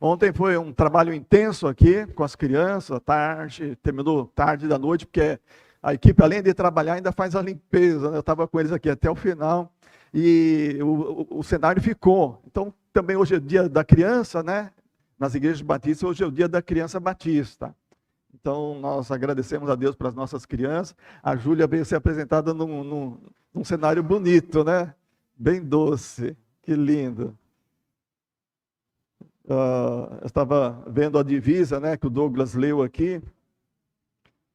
Ontem foi um trabalho intenso aqui com as crianças, à tarde, terminou tarde da noite, porque a equipe, além de trabalhar, ainda faz a limpeza, né? Eu estava com eles aqui até o final e o cenário ficou. Então, também hoje é dia da criança, né? Nas igrejas batistas, hoje é o dia da criança batista. Então, nós agradecemos a Deus pelas nossas crianças. A Júlia veio ser apresentada num cenário bonito, né? Bem doce, que lindo. Eu estava vendo a divisa, né, que o Douglas leu aqui,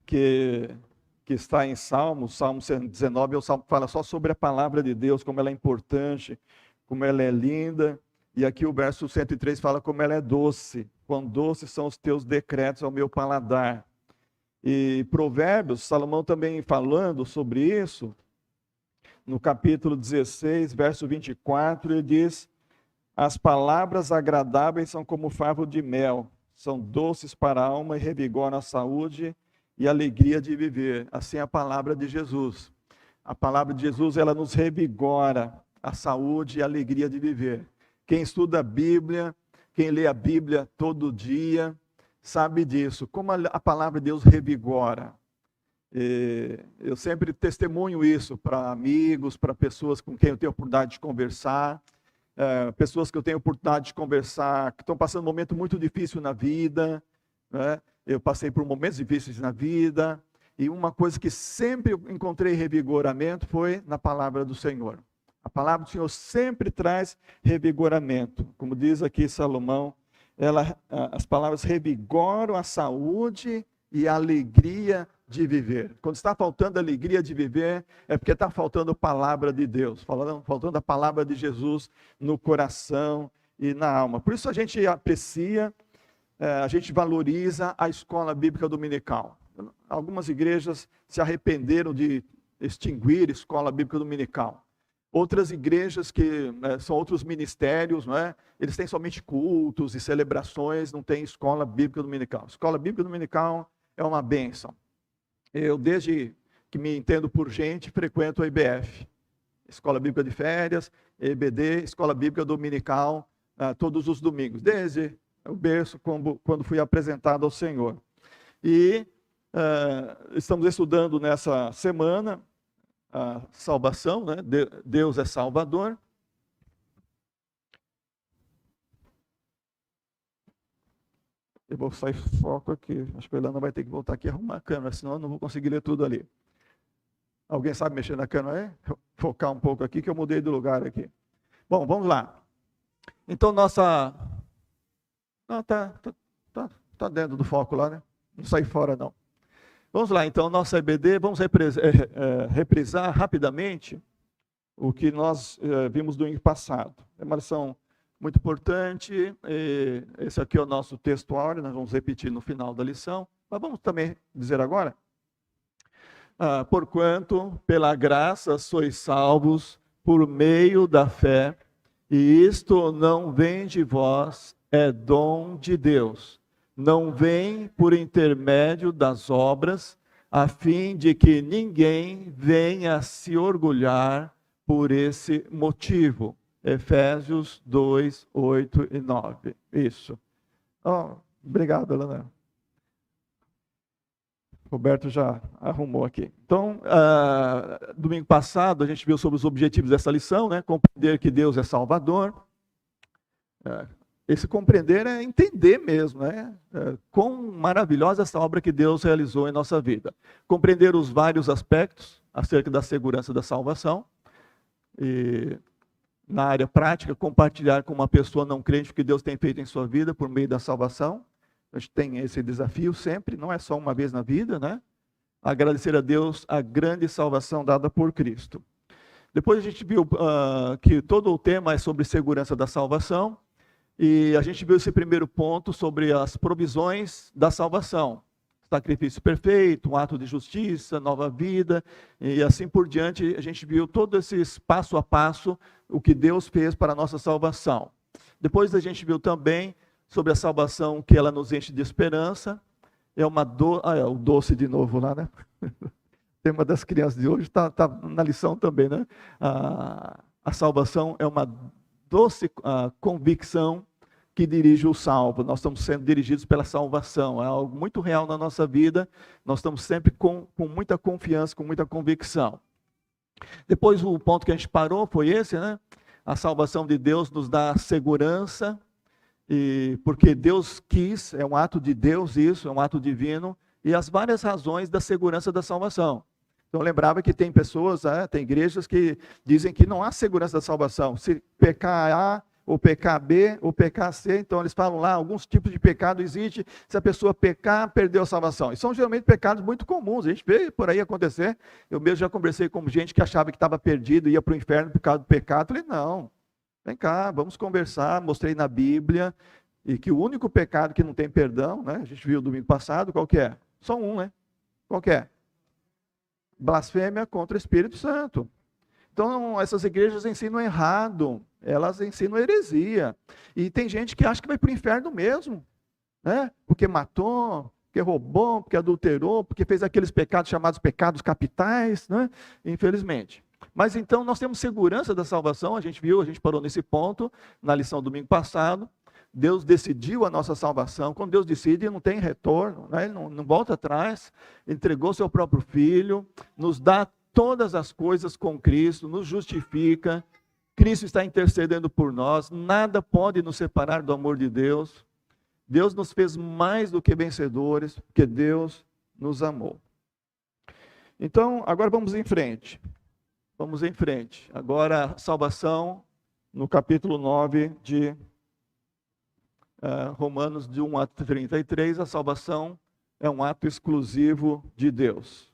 que está em Salmo 119, é o salmo que fala só sobre a palavra de Deus, como ela é importante, como ela é linda. E aqui o verso 103 fala como ela é doce. Quão doces são os teus decretos ao meu paladar. E Provérbios, Salomão também falando sobre isso, no capítulo 16, verso 24, ele diz: as palavras agradáveis são como favo de mel, são doces para a alma e revigoram a saúde e a alegria de viver. Assim é a palavra de Jesus. A palavra de Jesus, ela nos revigora a saúde e a alegria de viver. Quem estuda a Bíblia, quem lê a Bíblia todo dia, sabe disso. Como a palavra de Deus revigora. Eu sempre testemunho isso para amigos, para pessoas com quem eu tenho a oportunidade de conversar. Pessoas que eu tenho a oportunidade de conversar, que estão passando um momento muito difícil na vida, né? Eu passei por momentos difíceis na vida, e uma coisa que sempre encontrei revigoramento foi na palavra do Senhor. A palavra do Senhor sempre traz revigoramento. Como diz aqui Salomão, as palavras revigoram a saúde e a alegria de viver. Quando está faltando a alegria de viver, é porque está faltando a palavra de Deus, faltando a palavra de Jesus no coração e na alma. Por isso a gente aprecia, a gente valoriza a escola bíblica dominical. Algumas igrejas se arrependeram de extinguir a escola bíblica dominical. Outras igrejas que são outros ministérios, não é? Eles têm somente cultos e celebrações, não tem escola bíblica dominical. Escola bíblica dominical é uma bênção. Eu, desde que me entendo por gente, frequento a IBF, Escola Bíblica de Férias, EBD, Escola Bíblica Dominical, todos os domingos, desde o berço, quando fui apresentado ao Senhor. E estamos estudando nessa semana a salvação, né? Deus é Salvador. Eu vou sair foco aqui. Acho que a Ilana vai ter que voltar aqui e arrumar a câmera, senão eu não vou conseguir ler tudo ali. Alguém sabe mexer na câmera aí? Focar um pouco aqui, que eu mudei de lugar aqui. Bom, vamos lá. Então, nossa... Não, tá dentro do foco lá, né? Não sai fora, não. Vamos lá, então, nossa EBD. Vamos reprisar rapidamente o que nós vimos do ano passado. É uma lição muito importante. Esse aqui é o nosso textuário, nós vamos repetir no final da lição, mas vamos também dizer agora. Porquanto, pela graça sois salvos por meio da fé, e isto não vem de vós, é dom de Deus. Não vem por intermédio das obras, a fim de que ninguém venha se orgulhar por esse motivo. Efésios 2, 8 e 9. Isso. Obrigado, Helena. Roberto já arrumou aqui. Então, domingo passado, a gente viu sobre os objetivos dessa lição, né? Compreender que Deus é Salvador. Esse compreender é entender mesmo, né? Quão maravilhosa essa obra que Deus realizou em nossa vida. Compreender os vários aspectos acerca da segurança da salvação. E, na área prática, compartilhar com uma pessoa não crente o que Deus tem feito em sua vida por meio da salvação. A gente tem esse desafio sempre, não é só uma vez na vida, né? Agradecer a Deus a grande salvação dada por Cristo. Depois a gente viu que todo o tema é sobre segurança da salvação, e a gente viu esse primeiro ponto sobre as provisões da salvação. Sacrifício perfeito, um ato de justiça, nova vida, e assim por diante. A gente viu todos esses passo a passo, o que Deus fez para a nossa salvação. Depois a gente viu também sobre a salvação, que ela nos enche de esperança. É uma o doce de novo lá, né? O tema das crianças de hoje está na lição também, né? A salvação é uma doce convicção que dirige o salvo. Nós estamos sendo dirigidos pela salvação. É algo muito real na nossa vida. Nós estamos sempre com muita confiança, com muita convicção. Depois, o ponto que a gente parou foi esse, né? A salvação de Deus nos dá segurança, e porque Deus quis, é um ato de Deus isso, é um ato divino, e as várias razões da segurança da salvação. Então, eu lembrava que tem pessoas, tem igrejas que dizem que não há segurança da salvação. Se pecar A, ou pecar B, ou pecar C, então eles falam lá, alguns tipos de pecado existem, se a pessoa pecar, perdeu a salvação. E são geralmente pecados muito comuns, a gente vê por aí acontecer. Eu mesmo já conversei com gente que achava que estava perdido, ia para o inferno por causa do pecado. Falei, não, vem cá, vamos conversar. Mostrei na Bíblia, e que o único pecado que não tem perdão, né? A gente viu domingo passado, qual que é? Só um, né? Qual que é? Blasfêmia contra o Espírito Santo. Então, essas igrejas ensinam errado, elas ensinam heresia. E tem gente que acha que vai para o inferno mesmo, né? Porque matou, porque roubou, porque adulterou, porque fez aqueles pecados chamados pecados capitais, né? Infelizmente. Mas então, nós temos segurança da salvação, a gente parou nesse ponto, na lição do domingo passado. Deus decidiu a nossa salvação. Quando Deus decide, não tem retorno, né? Ele não volta atrás. Entregou seu próprio Filho, nos dá todas as coisas com Cristo, nos justifica. Cristo está intercedendo por nós. Nada pode nos separar do amor de Deus. Deus nos fez mais do que vencedores, porque Deus nos amou. Então, agora vamos em frente. Vamos em frente. Agora, a salvação, no capítulo 9 de Romanos, de 1 a 33, a salvação é um ato exclusivo de Deus.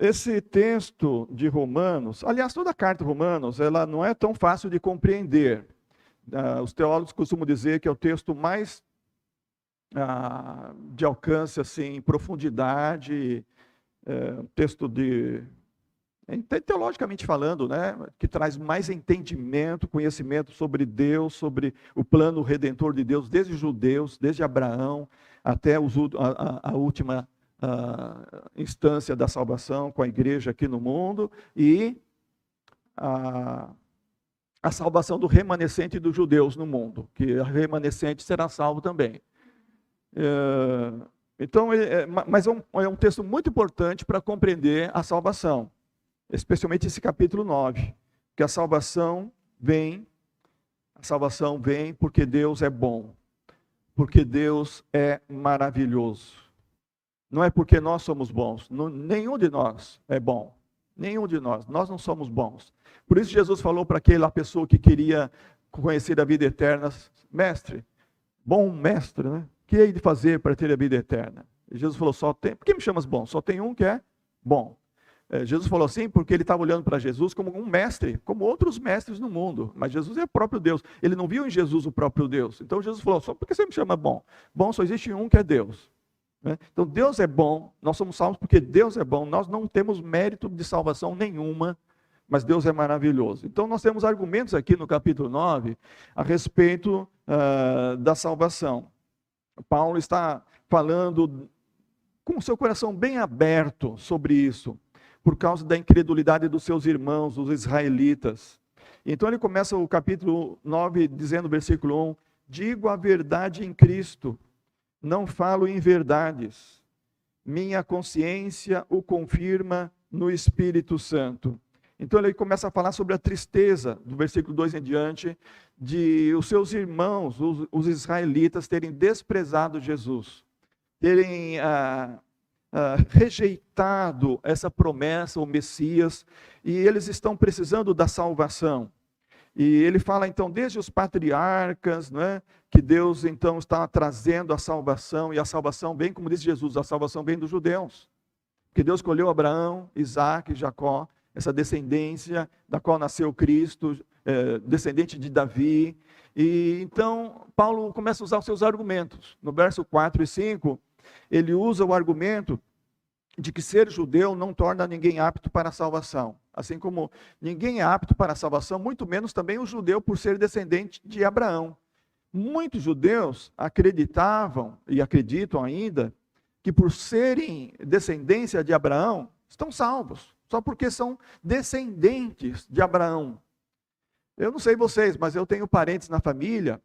Esse texto de Romanos, aliás, toda a carta de Romanos, ela não é tão fácil de compreender. Os teólogos costumam dizer que é o texto mais de alcance, assim, profundidade, texto teologicamente falando, né, que traz mais entendimento, conhecimento sobre Deus, sobre o plano redentor de Deus, desde os judeus, desde Abraão, até a última instância da salvação com a igreja aqui no mundo, e a salvação do remanescente dos judeus no mundo, que o remanescente será salvo também. Então, mas é um texto muito importante para compreender a salvação, especialmente esse capítulo 9, que a salvação vem porque Deus é bom, porque Deus é maravilhoso. Não é porque nós somos bons, nenhum de nós é bom, nenhum de nós não somos bons. Por isso Jesus falou para aquela pessoa que queria conhecer a vida eterna, mestre, bom mestre, né? O que hei de fazer para ter a vida eterna? E Jesus falou, por que me chamas bom? Só tem um que é bom. Jesus falou assim porque ele estava olhando para Jesus como um mestre, como outros mestres no mundo. Mas Jesus é o próprio Deus. Ele não viu em Jesus o próprio Deus. Então Jesus falou, só porque você me chama bom? Bom, só existe um que é Deus. Então Deus é bom, nós somos salvos porque Deus é bom. Nós não temos mérito de salvação nenhuma, mas Deus é maravilhoso. Então nós temos argumentos aqui no capítulo 9 a respeito da salvação. Paulo está falando com o seu coração bem aberto sobre isso, por causa da incredulidade dos seus irmãos, os israelitas. Então ele começa o capítulo 9 dizendo, versículo 1, digo a verdade em Cristo, não falo em verdades. Minha consciência o confirma no Espírito Santo. Então ele começa a falar sobre a tristeza, do versículo 2 em diante, de os seus irmãos, os israelitas, terem desprezado Jesus, terem rejeitado essa promessa, o Messias, e eles estão precisando da salvação. E ele fala então desde os patriarcas, né, que Deus então está trazendo a salvação, e a salvação vem, como diz Jesus, a salvação vem dos judeus. Que Deus escolheu Abraão, Isaac e Jacó, essa descendência da qual nasceu Cristo, descendente de Davi. E então Paulo começa a usar os seus argumentos. No verso 4 e 5, ele usa o argumento de que ser judeu não torna ninguém apto para a salvação. Assim como ninguém é apto para a salvação, muito menos também o judeu por ser descendente de Abraão. Muitos judeus acreditavam, e acreditam ainda, que por serem descendência de Abraão, estão salvos, só porque são descendentes de Abraão. Eu não sei vocês, mas eu tenho parentes na família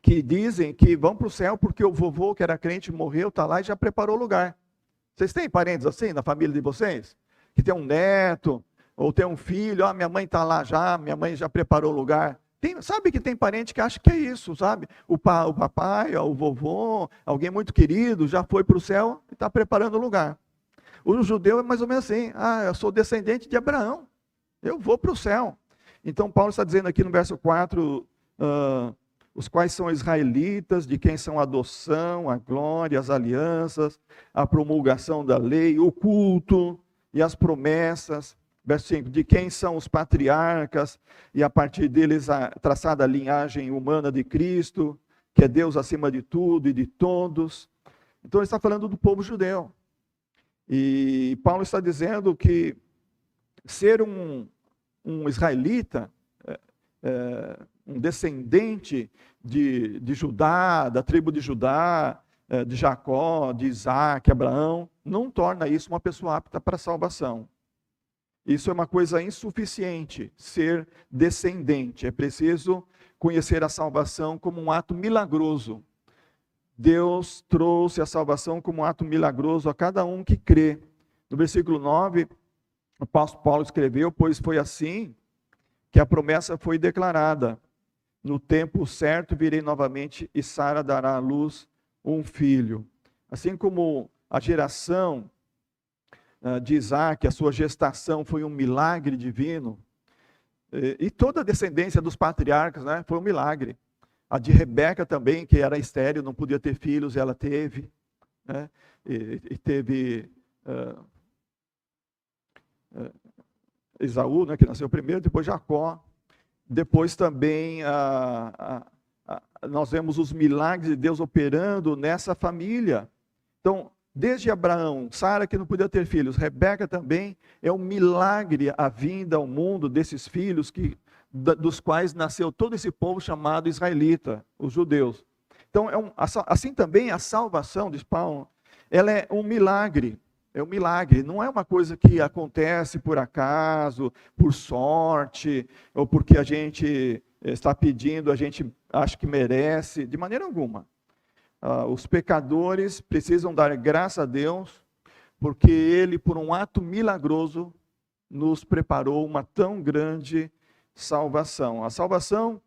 que dizem que vão para o céu porque o vovô, que era crente, morreu, está lá e já preparou o lugar. Vocês têm parentes assim na família de vocês? Que tem um neto, ou tem um filho, minha mãe está lá já, minha mãe já preparou o lugar. Sabe que tem parente que acha que é isso, sabe? O papai, o vovô, alguém muito querido, já foi para o céu e está preparando o lugar. O judeu é mais ou menos assim, eu sou descendente de Abraão, eu vou para o céu. Então Paulo está dizendo aqui no verso 4, os quais são israelitas, de quem são a adoção, a glória, as alianças, a promulgação da lei, o culto e as promessas. Verso 5, de quem são os patriarcas, e a partir deles traçada a linhagem humana de Cristo, que é Deus acima de tudo e de todos. Então ele está falando do povo judeu. E Paulo está dizendo que ser um israelita, um descendente de Judá, da tribo de Judá, de Jacó, de Isaac, Abraão, não torna isso uma pessoa apta para a salvação. Isso é uma coisa insuficiente, ser descendente. É preciso conhecer a salvação como um ato milagroso. Deus trouxe a salvação como um ato milagroso a cada um que crê. No versículo 9, o apóstolo Paulo escreveu, pois foi assim que a promessa foi declarada. No tempo certo virei novamente e Sara dará à luz um filho. Assim como a geração de Isaac, a sua gestação foi um milagre divino, e toda a descendência dos patriarcas, né, foi um milagre. A de Rebeca também, que era estéril, não podia ter filhos, ela teve, né, e teve Esaú, né, que nasceu primeiro, depois Jacó. Depois também nós vemos os milagres de Deus operando nessa família. Então, desde Abraão, Sara que não podia ter filhos, Rebeca também, é um milagre a vinda ao mundo desses filhos dos quais nasceu todo esse povo chamado israelita, os judeus. Então, assim também a salvação, diz Paulo, ela é um milagre. É um milagre, não é uma coisa que acontece por acaso, por sorte, ou porque a gente está pedindo, a gente acha que merece, de maneira alguma. Os pecadores precisam dar graça a Deus, porque Ele, por um ato milagroso, nos preparou uma tão grande salvação. A salvação,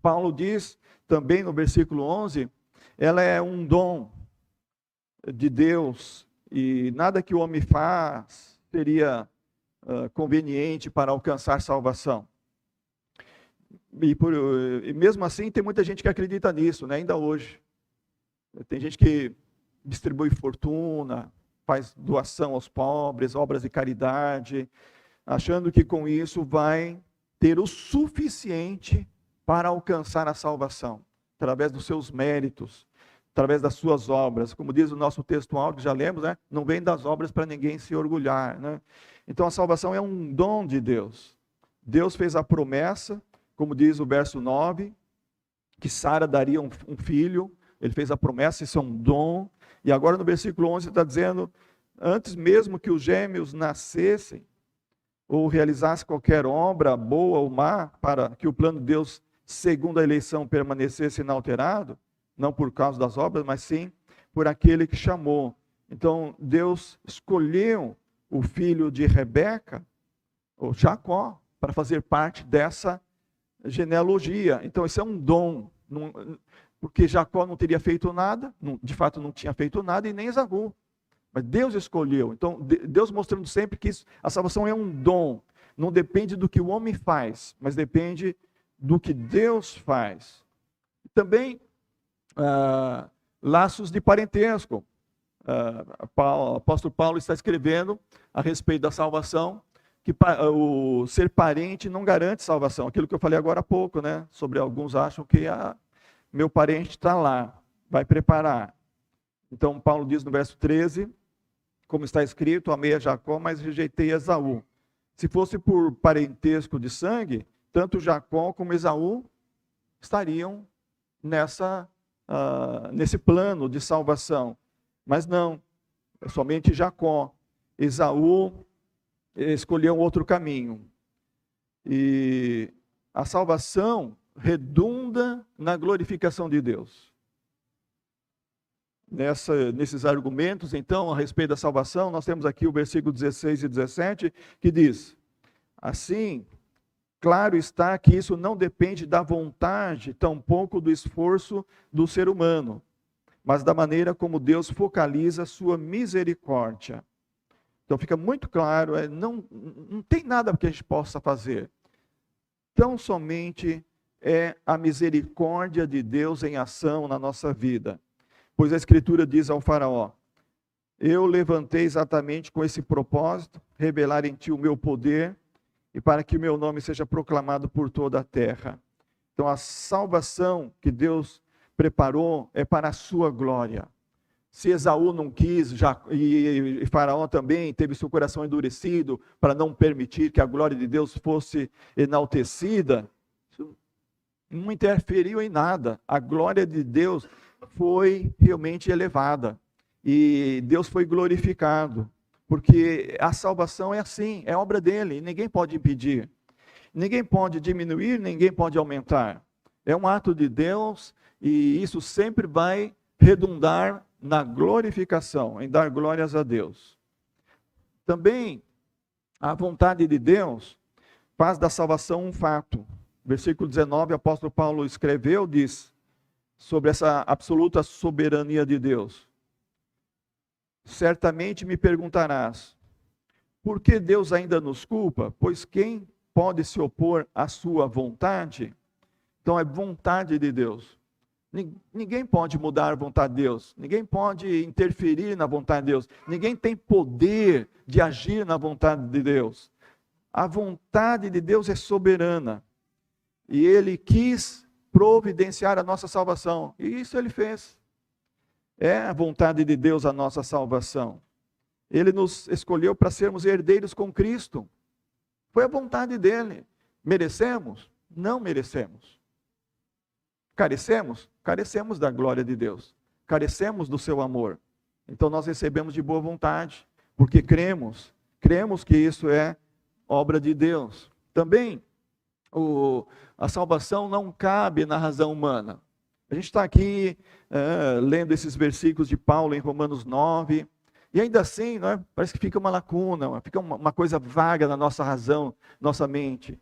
Paulo diz também no versículo 11, ela é um dom de Deus, e nada que o homem faz seria conveniente para alcançar salvação. E mesmo assim, tem muita gente que acredita nisso, né, ainda hoje. Tem gente que distribui fortuna, faz doação aos pobres, obras de caridade, achando que com isso vai ter o suficiente para alcançar a salvação, através dos seus méritos, através das suas obras. Como diz o nosso texto áudio, que já lemos, né? Não vem das obras para ninguém se orgulhar, né? Então a salvação é um dom de Deus. Deus fez a promessa, como diz o verso 9, que Sara daria um filho. Ele fez a promessa, isso é um dom. E agora no versículo 11 está dizendo, antes mesmo que os gêmeos nascessem, ou realizassem qualquer obra, boa ou má, para que o plano de Deus, segundo a eleição, permanecesse inalterado, não por causa das obras, mas sim por aquele que chamou. Então Deus escolheu o filho de Rebeca, o Jacó, para fazer parte dessa genealogia. Então isso é um dom, porque Jacó não teria feito nada, de fato não tinha feito nada, e nem Esaú. Mas Deus escolheu. Então Deus mostrando sempre que a salvação é um dom. Não depende do que o homem faz, mas depende do que Deus faz. Também laços de parentesco. O apóstolo Paulo está escrevendo a respeito da salvação, que o ser parente não garante salvação. Aquilo que eu falei agora há pouco, né? Sobre alguns acham que meu parente está lá, vai preparar. Então Paulo diz no verso 13, como está escrito, amei a Jacó, mas rejeitei Esaú. Se fosse por parentesco de sangue, tanto Jacó como Esaú estariam nesse plano de salvação. Mas não, é somente Jacó. Esaú escolheu um outro caminho. E a salvação redunda na glorificação de Deus. Nesses argumentos, então, a respeito da salvação, nós temos aqui o versículo 16 e 17, que diz: assim, claro está que isso não depende da vontade, tampouco do esforço do ser humano, mas da maneira como Deus focaliza sua misericórdia. Então fica muito claro, não tem nada que a gente possa fazer. Tão somente é a misericórdia de Deus em ação na nossa vida. Pois a Escritura diz ao faraó: eu levantei exatamente com esse propósito, revelar em ti o meu poder, e para que o meu nome seja proclamado por toda a terra. Então a salvação que Deus preparou é para a sua glória. Se Esaú não quis, e Faraó também teve seu coração endurecido para não permitir que a glória de Deus fosse enaltecida, isso não interferiu em nada. A glória de Deus foi realmente elevada e Deus foi glorificado, porque a salvação é assim, é obra dele, ninguém pode impedir, ninguém pode diminuir, ninguém pode aumentar. É um ato de Deus e isso sempre vai redundar na glorificação, em dar glórias a Deus. Também, a vontade de Deus faz da salvação um fato. Versículo 19, o apóstolo Paulo escreveu, diz, sobre essa absoluta soberania de Deus: certamente me perguntarás, por que Deus ainda nos culpa? Pois quem pode se opor à sua vontade? Então é vontade de Deus. Ninguém pode mudar a vontade de Deus, ninguém pode interferir na vontade de Deus, ninguém tem poder de agir na vontade de Deus. A vontade de Deus é soberana, e Ele quis providenciar a nossa salvação, e isso Ele fez. É a vontade de Deus a nossa salvação. Ele nos escolheu para sermos herdeiros com Cristo, foi a vontade dEle. Merecemos? Não merecemos. Carecemos? Carecemos da glória de Deus, carecemos do seu amor. Então nós recebemos de boa vontade, porque cremos que isso é obra de Deus. Também, a salvação não cabe na razão humana. A gente está aqui lendo esses versículos de Paulo em Romanos 9, e ainda assim, parece que fica uma lacuna, fica uma coisa vaga na nossa razão, nossa mente.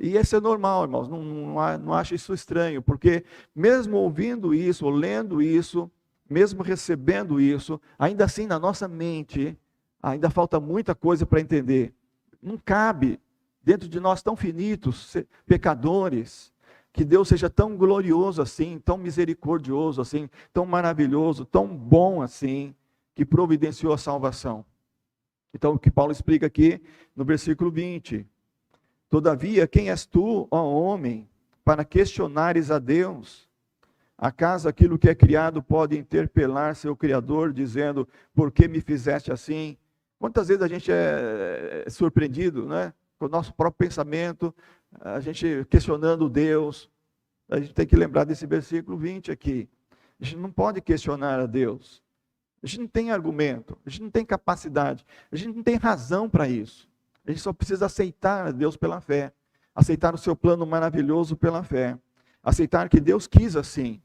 E isso é normal, irmãos, não acho isso estranho, porque mesmo ouvindo isso, ou lendo isso, mesmo recebendo isso, ainda assim na nossa mente, ainda falta muita coisa para entender. Não cabe dentro de nós tão finitos, pecadores, que Deus seja tão glorioso assim, tão misericordioso assim, tão maravilhoso, tão bom assim, que providenciou a salvação. Então o que Paulo explica aqui no versículo 20... todavia, quem és tu, ó homem, para questionares a Deus? Acaso aquilo que é criado pode interpelar seu Criador, dizendo, por que me fizeste assim? Quantas vezes a gente é surpreendido, né? Com o nosso próprio pensamento, a gente questionando Deus. A gente tem que lembrar desse versículo 20 aqui. A gente não pode questionar a Deus. A gente não tem argumento, a gente não tem capacidade, a gente não tem razão para isso. A gente só precisa aceitar a Deus pela fé, aceitar o seu plano maravilhoso pela fé, aceitar que Deus quis assim,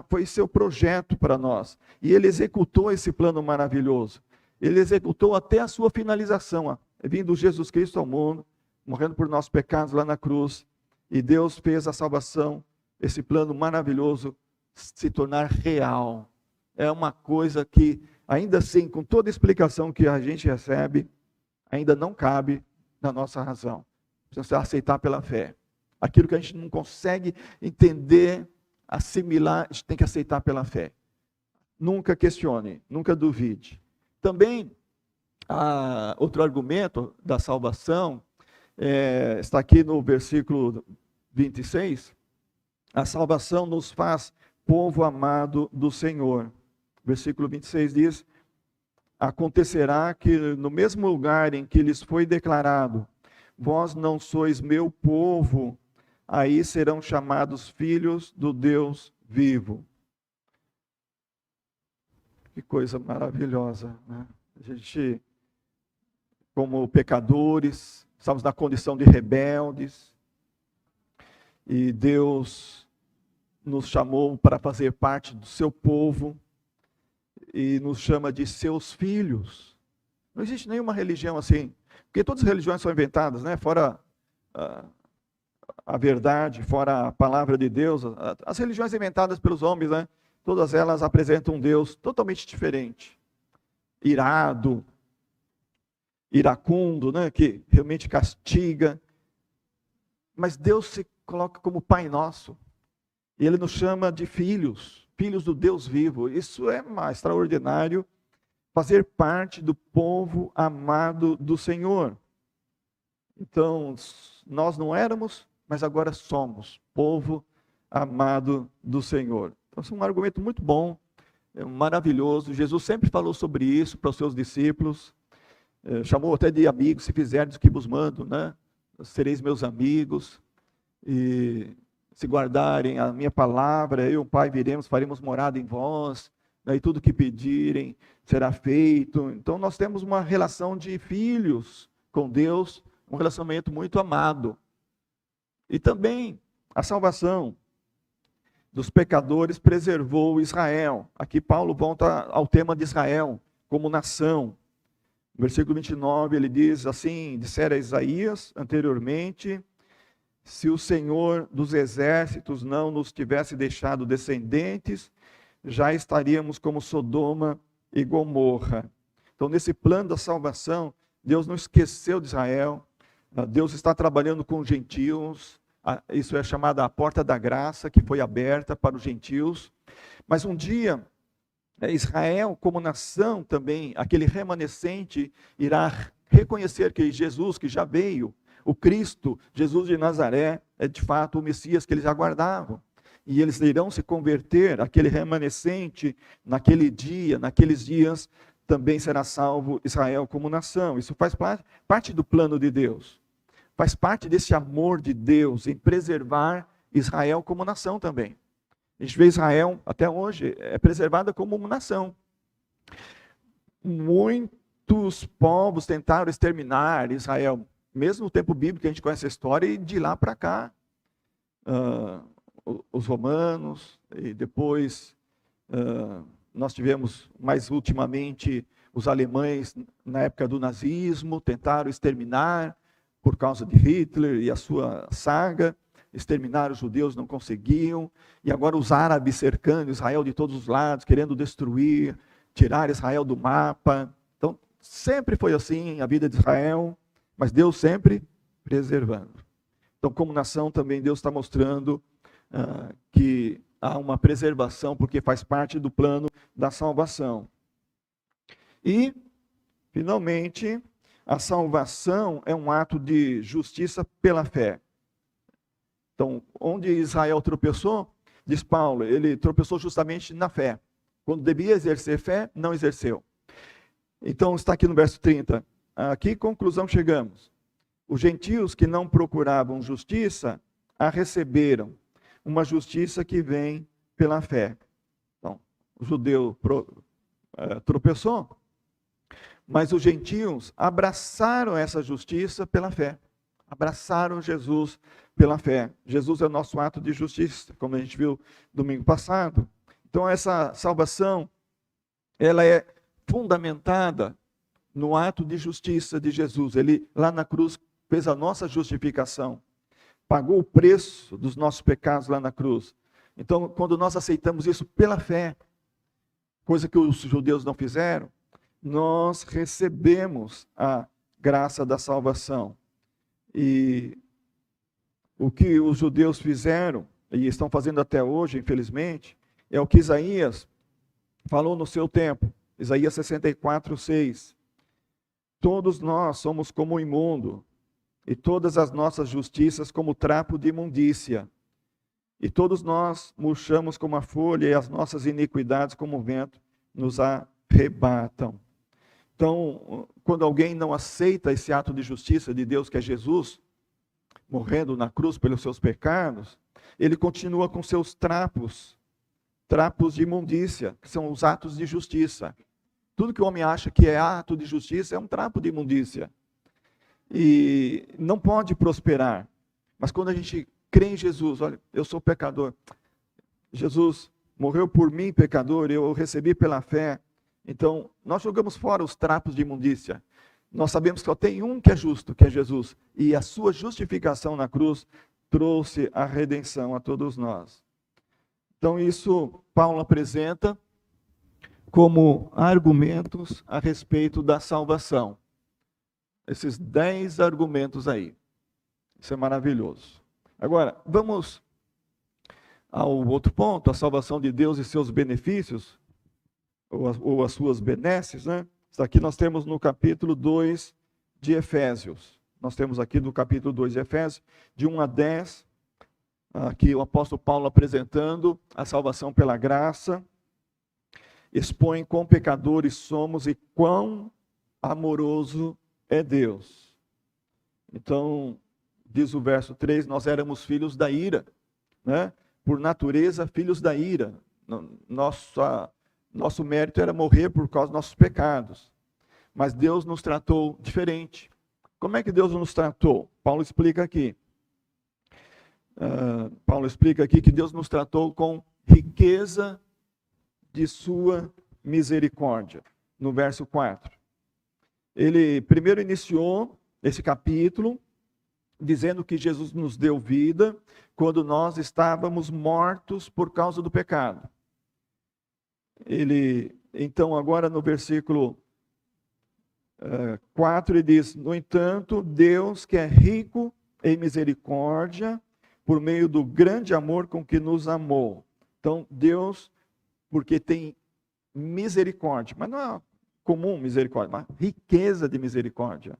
foi seu projeto para nós, e Ele executou esse plano maravilhoso, Ele executou até a sua finalização, vindo Jesus Cristo ao mundo, morrendo por nossos pecados lá na cruz, e Deus fez a salvação, esse plano maravilhoso se tornar real. É uma coisa que, ainda assim, com toda a explicação que a gente recebe, ainda não cabe na nossa razão. Precisa aceitar pela fé. Aquilo que a gente não consegue entender, assimilar, a gente tem que aceitar pela fé. Nunca questione, nunca duvide. Também, outro argumento da salvação, está aqui no versículo 26, a salvação nos faz povo amado do Senhor. Versículo 26 diz, acontecerá que no mesmo lugar em que lhes foi declarado, vós não sois meu povo, aí serão chamados filhos do Deus vivo. Que coisa maravilhosa, né? A gente, como pecadores, estamos na condição de rebeldes, E Deus nos chamou para fazer parte do seu povo e nos chama de seus filhos. Não existe nenhuma religião assim, porque todas as religiões são inventadas, né? Fora a verdade, fora a palavra de Deus. As religiões inventadas pelos homens, né? Todas elas apresentam um Deus totalmente diferente. Irado, iracundo, né? Que realmente castiga. Mas Deus se coloca como Pai nosso. E Ele nos chama de filhos, filhos do Deus vivo. Isso é extraordinário, fazer parte do povo amado do Senhor. Então, nós não éramos, mas agora somos povo amado do Senhor. Então, é um argumento muito bom, maravilhoso. Jesus sempre falou sobre isso para os seus discípulos. Chamou até de amigos, se fizerdes o que vos mando, né? Sereis meus amigos. E se guardarem a minha palavra, eu e o Pai viremos, faremos morada em vós. E tudo que pedirem será feito. Então, nós temos uma relação de filhos com Deus, um relacionamento muito amado. E também a salvação dos pecadores preservou Israel. Aqui Paulo volta ao tema de Israel como nação. No versículo 29 ele diz assim, dissera Isaías anteriormente: se o Senhor dos exércitos não nos tivesse deixado descendentes, já estaríamos como Sodoma e Gomorra. Então, nesse plano da salvação, Deus não esqueceu de Israel. Deus está trabalhando com os gentios. Isso é chamado a porta da graça, que foi aberta para os gentios. Mas um dia, Israel, como nação também, aquele remanescente, irá reconhecer que Jesus, que já veio, o Cristo, Jesus de Nazaré, é de fato o Messias que eles aguardavam. E eles irão se converter, aquele remanescente, naquele dia, naqueles dias, também será salvo Israel como nação. Isso faz parte do plano de Deus. Faz parte desse amor de Deus em preservar Israel como nação também. A gente vê Israel, até hoje, é preservada como uma nação. Muitos povos tentaram exterminar Israel, mesmo no tempo bíblico, a gente conhece a história, e de lá para cá, os romanos, e depois nós tivemos, mais ultimamente, os alemães, na época do nazismo, tentaram exterminar, por causa de Hitler e a sua saga, exterminar os judeus, não conseguiam, e agora os árabes cercando Israel de todos os lados, querendo destruir, tirar Israel do mapa. Então, sempre foi assim a vida de Israel, mas Deus sempre preservando. Então, como nação também, Deus está mostrando que há uma preservação, porque faz parte do plano da salvação. E, finalmente, a salvação é um ato de justiça pela fé. Então, onde Israel tropeçou, diz Paulo, ele tropeçou justamente na fé. Quando devia exercer fé, não exerceu. Então, está aqui no verso 30. A que conclusão chegamos? Os gentios que não procuravam justiça, a receberam. Uma justiça que vem pela fé. Então, o judeu tropeçou, mas os gentios abraçaram essa justiça pela fé. Abraçaram Jesus pela fé. Jesus é o nosso ato de justiça, como a gente viu domingo passado. Então, essa salvação, ela é fundamentada no ato de justiça de Jesus. Ele, lá na cruz, fez a nossa justificação. Pagou o preço dos nossos pecados lá na cruz. Então, quando nós aceitamos isso pela fé, coisa que os judeus não fizeram, nós recebemos a graça da salvação. E o que os judeus fizeram, e estão fazendo até hoje, infelizmente, é o que Isaías falou no seu tempo. Isaías 64:6. Todos nós somos como o imundo, e todas as nossas justiças como trapo de imundícia. E todos nós murchamos como a folha, e as nossas iniquidades como o vento nos arrebatam. Então, quando alguém não aceita esse ato de justiça de Deus, que é Jesus, morrendo na cruz pelos seus pecados, ele continua com seus trapos de imundícia, que são os atos de justiça. Tudo que o homem acha que é ato de justiça é um trapo de imundícia. E não pode prosperar. Mas quando a gente crê em Jesus, olha, eu sou pecador. Jesus morreu por mim, pecador, eu recebi pela fé. Então, nós jogamos fora os trapos de imundícia. Nós sabemos que só tem um que é justo, que é Jesus. E a sua justificação na cruz trouxe a redenção a todos nós. Então, isso Paulo apresenta como argumentos a respeito da salvação. Esses 10 argumentos aí. Isso é maravilhoso. Agora, vamos ao outro ponto, a salvação de Deus e seus benefícios, ou as suas benesses, né? Isso aqui nós temos no capítulo 2 de Efésios. Nós temos aqui no capítulo 2 de Efésios, de 1 a 10, aqui o apóstolo Paulo apresentando a salvação pela graça, expõe quão pecadores somos e quão amoroso é Deus. Então, diz o verso 3, nós éramos filhos da ira, né? Por natureza, filhos da ira. Nosso mérito era morrer por causa dos nossos pecados. Mas Deus nos tratou diferente. Como é que Deus nos tratou? Paulo explica aqui. Paulo explica aqui que Deus nos tratou com riqueza de sua misericórdia. No verso 4. Ele primeiro iniciou esse capítulo dizendo que Jesus nos deu vida quando nós estávamos mortos por causa do pecado. Então, agora no versículo 4, ele diz: no entanto, Deus, que é rico em misericórdia, por meio do grande amor com que nos amou. Então, Deus, porque tem misericórdia, mas não é comum misericórdia, mas riqueza de misericórdia.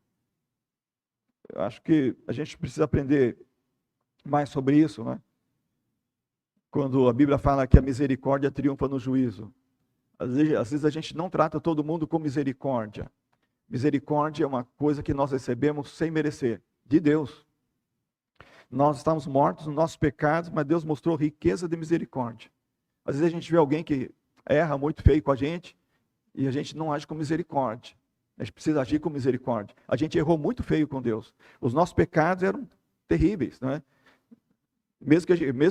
Eu acho que a gente precisa aprender mais sobre isso, né? Quando a Bíblia fala que a misericórdia triunfa no juízo. Às vezes a gente não trata todo mundo com misericórdia. Misericórdia é uma coisa que nós recebemos sem merecer, de Deus. Nós estamos mortos nos nossos pecados, mas Deus mostrou riqueza de misericórdia. Às vezes a gente vê alguém que erra muito feio com a gente e a gente não age com misericórdia. A gente precisa agir com misericórdia. A gente errou muito feio com Deus. Os nossos pecados eram terríveis, não é? Mesmo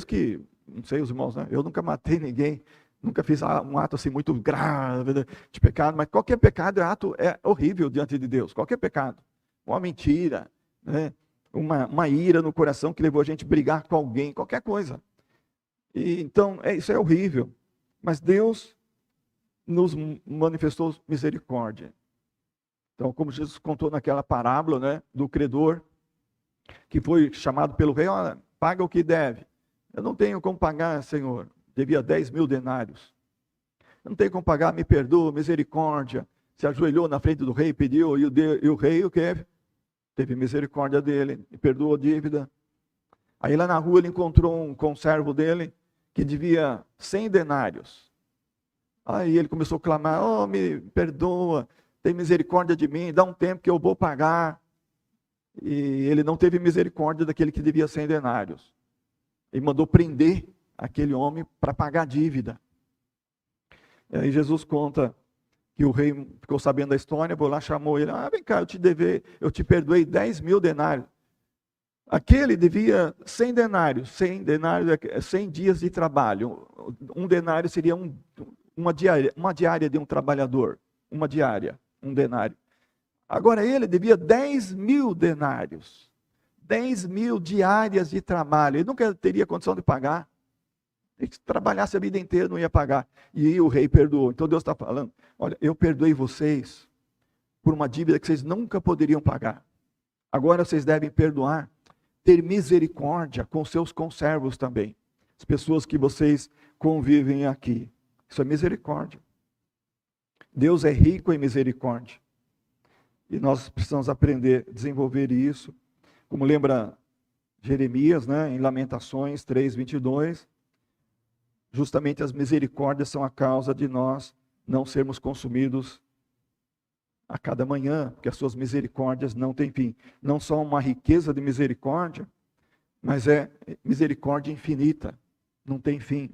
que, não sei os irmãos, né? Eu nunca matei ninguém, nunca fiz um ato assim muito grave de pecado, mas qualquer pecado é horrível diante de Deus. Qualquer pecado. Uma mentira, né? Uma ira no coração que levou a gente a brigar com alguém, qualquer coisa. Então, isso é horrível. Mas Deus nos manifestou misericórdia. Então, como Jesus contou naquela parábola, né, do credor, que foi chamado pelo rei: olha, paga o que deve. Eu não tenho como pagar, Senhor. Devia 10 mil denários. Eu não tenho como pagar, me perdoa, misericórdia. Se ajoelhou na frente do rei, pediu, e o rei o que? Teve misericórdia dele, e perdoou a dívida. Aí lá na rua ele encontrou um conservo dele, que devia 100 denários. Aí ele começou a clamar: oh, me perdoa, tem misericórdia de mim, dá um tempo que eu vou pagar. E ele não teve misericórdia daquele que devia 100 denários. Ele mandou prender aquele homem para pagar a dívida. E aí Jesus conta que o rei ficou sabendo da história, foi lá, chamou ele: vem cá, eu te perdoei 10 mil denários. Aquele devia 100 denários, 100 denários é 100 dias de trabalho. Um denário seria uma diária de um trabalhador, uma diária, um denário. Agora ele devia 10 mil denários, 10 mil diárias de trabalho. Ele nunca teria condição de pagar. Ele trabalhasse a vida inteira, não ia pagar. E o rei perdoou. Então Deus está falando: olha, eu perdoei vocês por uma dívida que vocês nunca poderiam pagar. Agora vocês devem perdoar, ter misericórdia com seus conservos também. As pessoas que vocês convivem aqui. Isso é misericórdia. Deus é rico em misericórdia. E nós precisamos aprender a desenvolver isso. Como lembra Jeremias, né, em Lamentações 3:22, justamente as misericórdias são a causa de nós não sermos consumidos a cada manhã, porque as suas misericórdias não têm fim. Não só uma riqueza de misericórdia, mas é misericórdia infinita, não tem fim.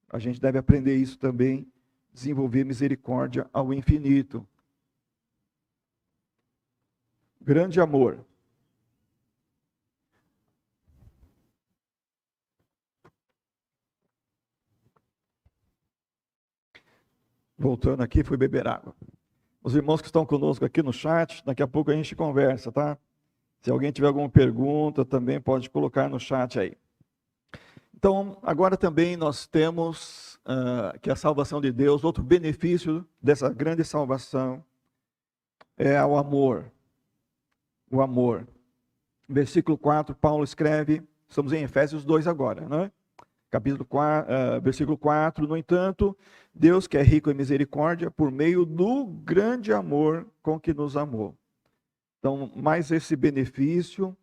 A gente deve aprender isso também, desenvolver misericórdia ao infinito. Grande amor. Voltando aqui, fui beber água. Os irmãos que estão conosco aqui no chat, daqui a pouco a gente conversa, tá? Se alguém tiver alguma pergunta, também pode colocar no chat aí. Então, agora também nós temos que a salvação de Deus, outro benefício dessa grande salvação, é o amor. O amor. Versículo 4, Paulo escreve, estamos em Efésios 2 agora, né? Capítulo 4, versículo 4, no entanto, Deus que é rico em misericórdia, por meio do grande amor com que nos amou. Então, mais esse benefício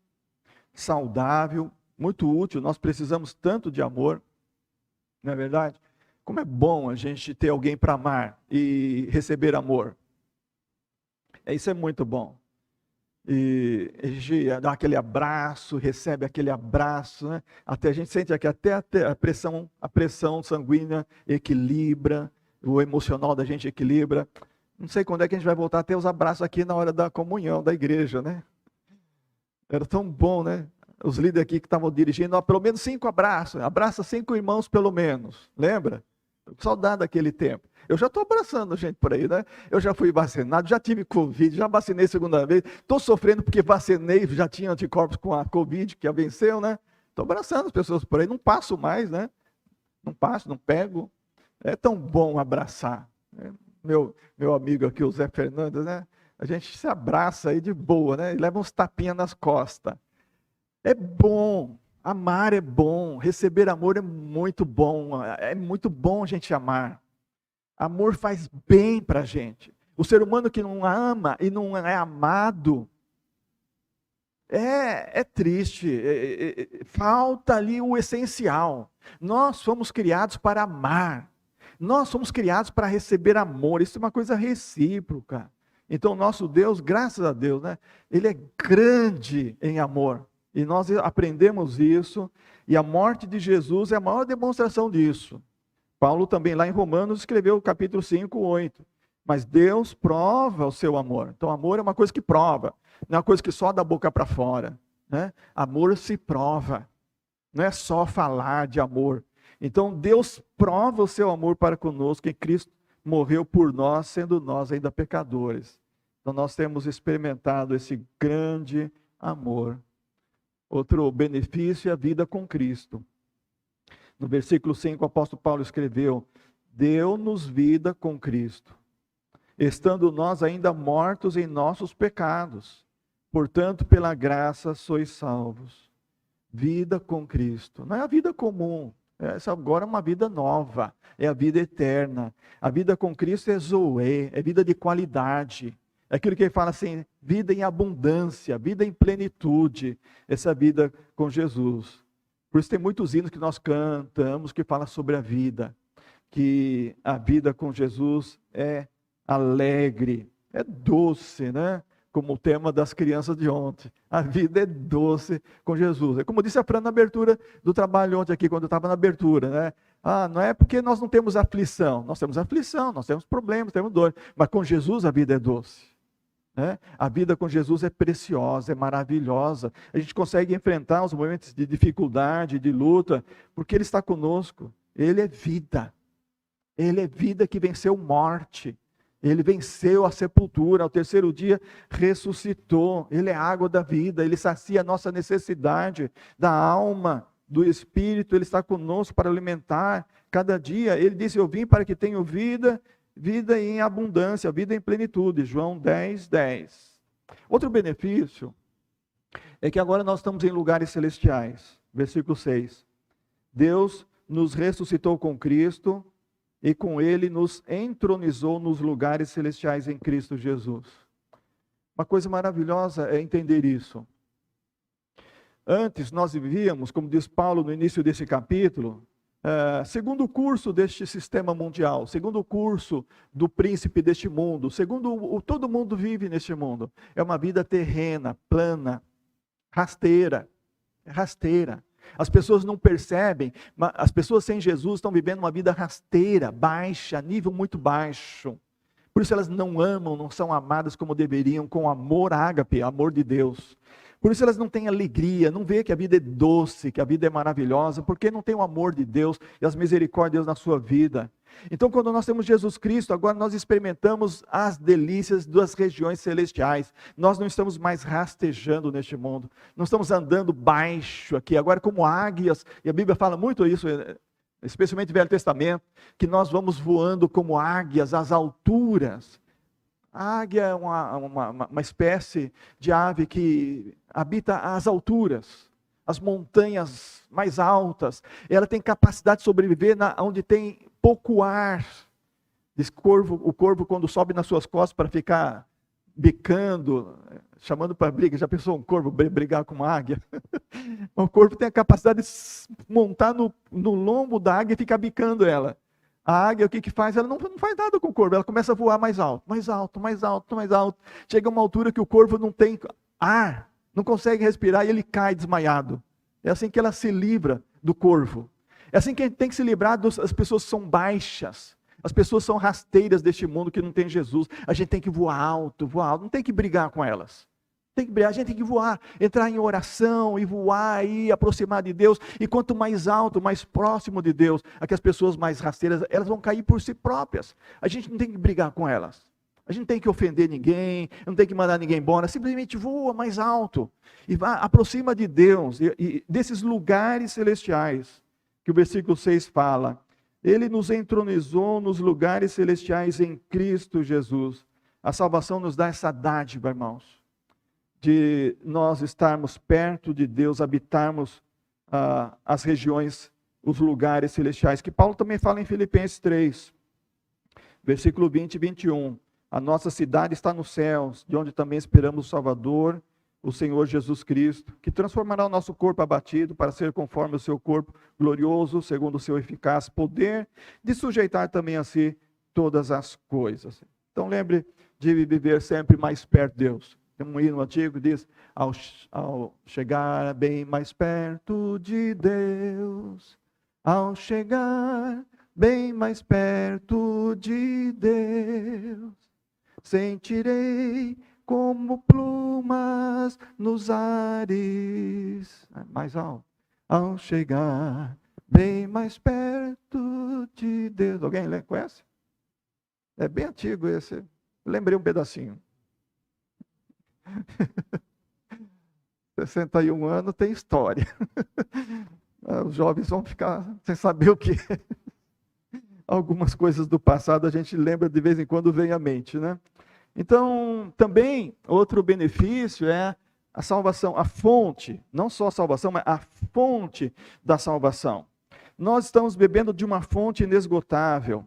saudável, muito útil, nós precisamos tanto de amor, não é verdade? Como é bom a gente ter alguém para amar e receber amor. Isso é muito bom. E a gente dá aquele abraço, recebe aquele abraço, né? Até a gente sente que até a pressão sanguínea equilibra, o emocional da gente equilibra. Não sei quando é que a gente vai voltar a ter os abraços aqui na hora da comunhão da igreja, né? Era tão bom, né? Os líderes aqui que estavam dirigindo, pelo menos 5 abraços, abraça 5 irmãos pelo menos, lembra? Saudade daquele tempo. Eu já estou abraçando gente por aí, né? Eu já fui vacinado, já tive Covid, já vacinei segunda vez. Estou sofrendo porque vacinei, já tinha anticorpos com a Covid, que a venceu, né? Estou abraçando as pessoas por aí, não passo mais, né? Não passo, não pego. É tão bom abraçar. Meu amigo aqui, o Zé Fernandes, né? A gente se abraça aí de boa, né? E leva uns tapinhas nas costas. É bom. Amar é bom, receber amor é muito bom a gente amar. Amor faz bem para a gente. O ser humano que não ama e não é amado, é triste, falta ali o essencial. Nós fomos criados para amar, nós fomos criados para receber amor, isso é uma coisa recíproca. Então nosso Deus, graças a Deus, né? Ele é grande em amor. E nós aprendemos isso, e a morte de Jesus é a maior demonstração disso. Paulo também lá em Romanos escreveu capítulo 5, 8. Mas Deus prova o seu amor. Então amor é uma coisa que prova, não é uma coisa que só da boca para fora, né? Amor se prova, não é só falar de amor. Então Deus prova o seu amor para conosco, em Cristo morreu por nós, sendo nós ainda pecadores. Então nós temos experimentado esse grande amor. Outro benefício é a vida com Cristo. No versículo 5, o apóstolo Paulo escreveu: deu-nos vida com Cristo, estando nós ainda mortos em nossos pecados. Portanto, pela graça sois salvos. Vida com Cristo. Não é a vida comum. Essa agora é uma vida nova. É a vida eterna. A vida com Cristo é zoe, é vida de qualidade. É aquilo que ele fala assim, vida em abundância, vida em plenitude. Essa vida com Jesus. Por isso tem muitos hinos que nós cantamos que falam sobre a vida. Que a vida com Jesus é alegre, é doce, né? Como o tema das crianças de ontem. A vida é doce com Jesus. É como disse a Fran na abertura do trabalho ontem aqui, quando eu estava na abertura, né? Não é porque nós não temos aflição. Nós temos aflição, nós temos problemas, temos dor. Mas com Jesus a vida é doce. Né? A vida com Jesus é preciosa, é maravilhosa. A gente consegue enfrentar os momentos de dificuldade, de luta, porque Ele está conosco. Ele é vida. Ele é vida que venceu morte. Ele venceu a sepultura, ao terceiro dia ressuscitou. Ele é a água da vida, Ele sacia a nossa necessidade da alma, do espírito. Ele está conosco para alimentar cada dia. Ele disse, eu vim para que tenham vida, vida em abundância, vida em plenitude. João 10, 10. Outro benefício é que agora nós estamos em lugares celestiais. Versículo 6. Deus nos ressuscitou com Cristo e com Ele nos entronizou nos lugares celestiais em Cristo Jesus. Uma coisa maravilhosa é entender isso. Antes nós vivíamos, como diz Paulo no início desse capítulo, segundo o curso deste sistema mundial, segundo o curso do príncipe deste mundo, segundo todo mundo vive neste mundo. É uma vida terrena, plana, rasteira. As pessoas não percebem, mas as pessoas sem Jesus estão vivendo uma vida rasteira, baixa, nível muito baixo. Por isso elas não amam, não são amadas como deveriam, com amor ágape, amor de Deus. Por isso elas não têm alegria, não vê que a vida é doce, que a vida é maravilhosa, porque não tem o amor de Deus e as misericórdias na sua vida. Então, quando nós temos Jesus Cristo, agora nós experimentamos as delícias das regiões celestiais. Nós não estamos mais rastejando neste mundo, não estamos andando baixo aqui, agora como águias, e a Bíblia fala muito isso, especialmente no Velho Testamento, que nós vamos voando como águias às alturas. A águia é uma espécie de ave que habita as alturas, as montanhas mais altas. Ela tem capacidade de sobreviver onde tem pouco ar. O corvo, quando sobe nas suas costas para ficar bicando, chamando para briga. Já pensou um corvo brigar com uma águia? O corvo tem a capacidade de montar no lombo da águia e ficar bicando ela. A águia, o que faz? Ela não faz nada com o corvo, ela começa a voar mais alto, mais alto, mais alto, mais alto. Chega uma altura que o corvo não tem ar, não consegue respirar e ele cai desmaiado. É assim que ela se livra do corvo. É assim que a gente tem que se livrar das pessoas que são baixas. As pessoas são rasteiras deste mundo que não tem Jesus. A gente tem que voar alto, não tem que brigar com elas. Tem que brigar, a gente tem que voar, entrar em oração e voar e aproximar de Deus. E quanto mais alto, mais próximo de Deus, as pessoas mais rasteiras, elas vão cair por si próprias. A gente não tem que brigar com elas. A gente não tem que ofender ninguém, não tem que mandar ninguém embora. Simplesmente voa mais alto e aproxima de Deus e desses lugares celestiais que o versículo 6 fala. Ele nos entronizou nos lugares celestiais em Cristo Jesus. A salvação nos dá essa dádiva, irmãos, de nós estarmos perto de Deus, habitarmos as regiões, os lugares celestiais, que Paulo também fala em Filipenses 3, versículo 20 e 21. A nossa cidade está nos céus, de onde também esperamos o Salvador, o Senhor Jesus Cristo, que transformará o nosso corpo abatido para ser conforme o seu corpo glorioso, segundo o seu eficaz poder, de sujeitar também a si todas as coisas. Então lembre de viver sempre mais perto de Deus. Tem um hino antigo que diz, ao chegar bem mais perto de Deus, ao chegar bem mais perto de Deus, sentirei como plumas nos ares. Mais alto. Ao chegar bem mais perto de Deus. Alguém conhece? É bem antigo esse. Lembrei um pedacinho. 61 anos tem história. Os jovens vão ficar sem saber o que é. Algumas coisas do passado a gente lembra de vez em quando, vem à mente, né? Então, também, outro benefício é a salvação, a fonte, não só a salvação, mas a fonte da salvação. Nós estamos bebendo de uma fonte inesgotável.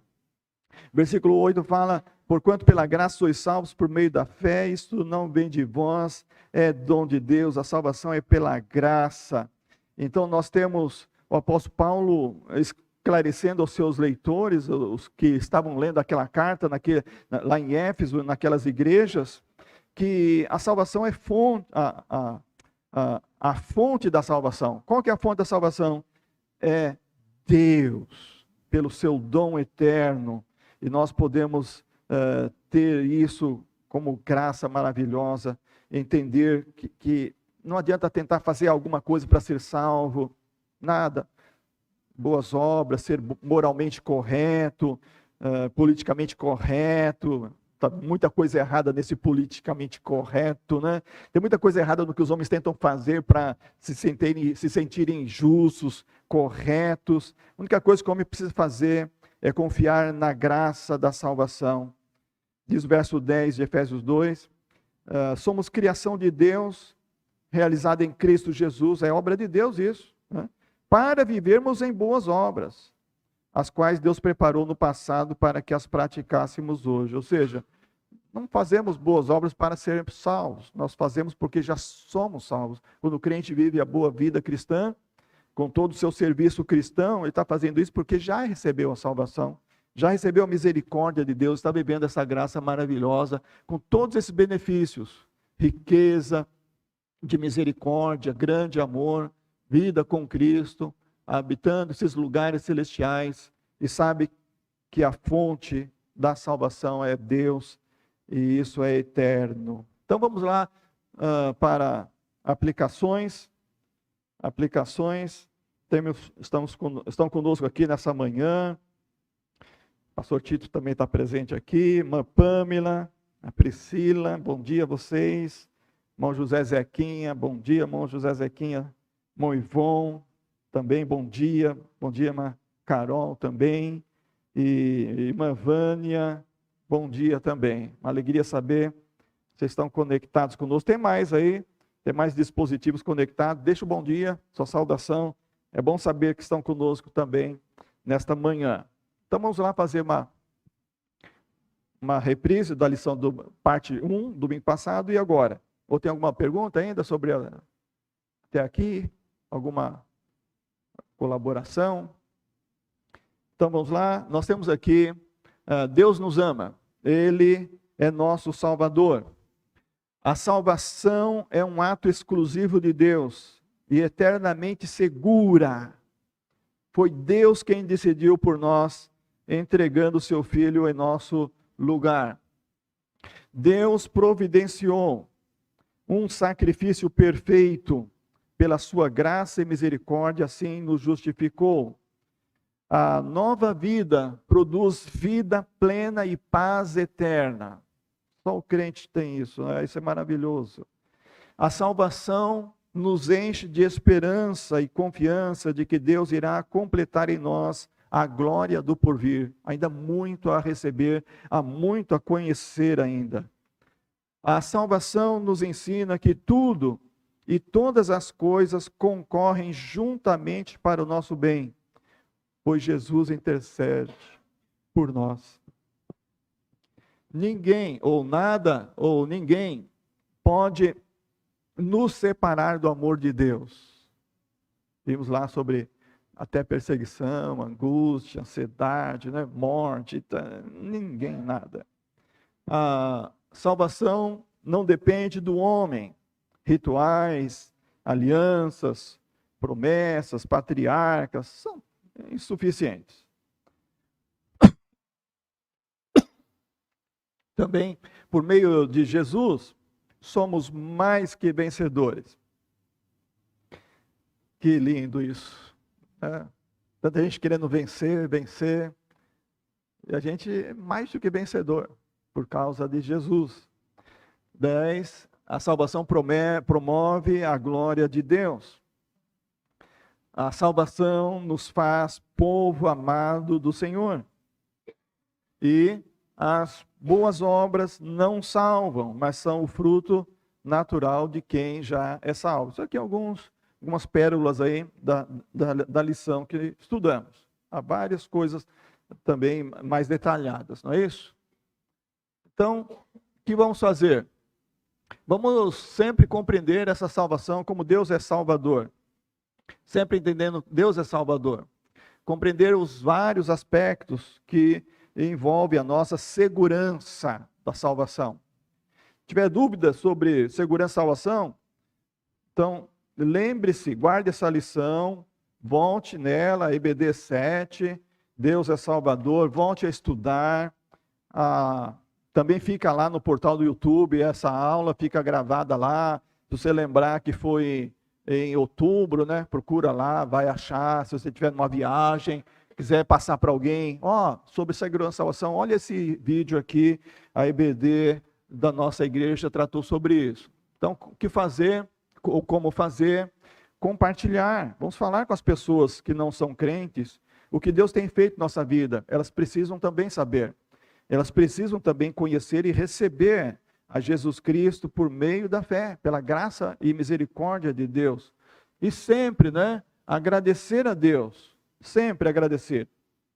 Versículo 8 fala, porquanto pela graça sois salvos por meio da fé, isto não vem de vós, é dom de Deus, a salvação é pela graça. Então nós temos o apóstolo Paulo esclarecendo aos seus leitores, os que estavam lendo aquela carta lá em Éfeso, naquelas igrejas, que a salvação é fonte, a fonte da salvação. Qual que é a fonte da salvação? É Deus, pelo seu dom eterno, e nós podemos ter isso como graça maravilhosa, entender que não adianta tentar fazer alguma coisa para ser salvo, nada. Boas obras, ser moralmente correto, politicamente correto. Tá muita coisa errada nesse politicamente correto, né? Tem muita coisa errada no que os homens tentam fazer para se sentirem justos, corretos. A única coisa que o homem precisa fazer é confiar na graça da salvação. Diz o verso 10 de Efésios 2, somos criação de Deus, realizada em Cristo Jesus, é obra de Deus isso, né? Para vivermos em boas obras, as quais Deus preparou no passado para que as praticássemos hoje. Ou seja, não fazemos boas obras para sermos salvos, nós fazemos porque já somos salvos. Quando o crente vive a boa vida cristã, com todo o seu serviço cristão, ele está fazendo isso porque já recebeu a salvação, já recebeu a misericórdia de Deus, está vivendo essa graça maravilhosa, com todos esses benefícios, riqueza de misericórdia, grande amor, vida com Cristo, habitando esses lugares celestiais, e sabe que a fonte da salvação é Deus, e isso é eterno. Então vamos lá para aplicações. Estão conosco aqui nessa manhã. pastor Tito também está presente aqui, irmã Pâmela, a Priscila, bom dia a vocês. Irmão José Zequinha, bom dia, irmão José Zequinha. Irmão Ivon, também bom dia. Bom dia, irmã Carol também. E irmã Vânia, bom dia também. Uma alegria saber que vocês estão conectados conosco. Tem mais aí, tem mais dispositivos conectados. Deixa o bom dia, sua saudação. É bom saber que estão conosco também nesta manhã. Então vamos lá fazer uma reprise da lição do parte 1, domingo passado e agora. Ou tem alguma pergunta ainda sobre até aqui? Alguma colaboração? Então vamos lá, nós temos aqui, Deus nos ama, Ele é nosso Salvador. A salvação é um ato exclusivo de Deus e eternamente segura. Foi Deus quem decidiu por nós, entregando o seu Filho em nosso lugar. Deus providenciou um sacrifício perfeito, pela sua graça e misericórdia, assim nos justificou. A nova vida produz vida plena e paz eterna. Só o crente tem isso, né? Isso é maravilhoso. A salvação nos enche de esperança e confiança de que Deus irá completar em nós a glória do porvir. Ainda muito a receber, há muito a conhecer ainda. A salvação nos ensina que tudo e todas as coisas concorrem juntamente para o nosso bem, pois Jesus intercede por nós. Ninguém, ou nada, ou ninguém pode nos separar do amor de Deus. Vimos lá sobre até perseguição, angústia, ansiedade, né? Morte, ninguém, nada. A salvação não depende do homem. Rituais, alianças, promessas, patriarcas são insuficientes. Também, por meio de Jesus, somos mais que vencedores. Que lindo isso, né? Tanta gente querendo vencer, e a gente é mais do que vencedor, por causa de Jesus. 10. A salvação promove a glória de Deus. A salvação nos faz povo amado do Senhor. E as boas obras não salvam, mas são o fruto natural de quem já é salvo. Isso aqui é algumas pérolas aí da lição que estudamos. Há várias coisas também mais detalhadas, não é isso? Então, o que vamos fazer? Vamos sempre compreender essa salvação como Deus é Salvador. Sempre entendendo Deus é Salvador. Compreender os vários aspectos que envolvem a nossa segurança da salvação. Se tiver dúvidas sobre segurança e salvação, então lembre-se, guarde essa lição, volte nela, EBD 7, Deus é Salvador, volte a estudar. Também fica lá no portal do YouTube, essa aula fica gravada lá. Se você lembrar que foi em outubro, né? Procura lá, vai achar. Se você estiver numa viagem, quiser passar para alguém, sobre segurança e salvação, olha esse vídeo aqui, a EBD da nossa igreja tratou sobre isso. Então, o que fazer, ou como fazer? Compartilhar. Vamos falar com as pessoas que não são crentes, o que Deus tem feito na nossa vida. Elas precisam também saber. Elas precisam também conhecer e receber a Jesus Cristo por meio da fé, pela graça e misericórdia de Deus. E sempre, né, agradecer a Deus, sempre agradecer,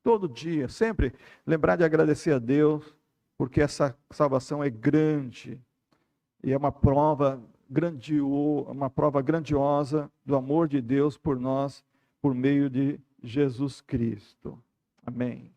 todo dia, sempre lembrar de agradecer a Deus, porque essa salvação é grande, e é uma prova grandiosa do amor de Deus por nós, por meio de Jesus Cristo. Amém.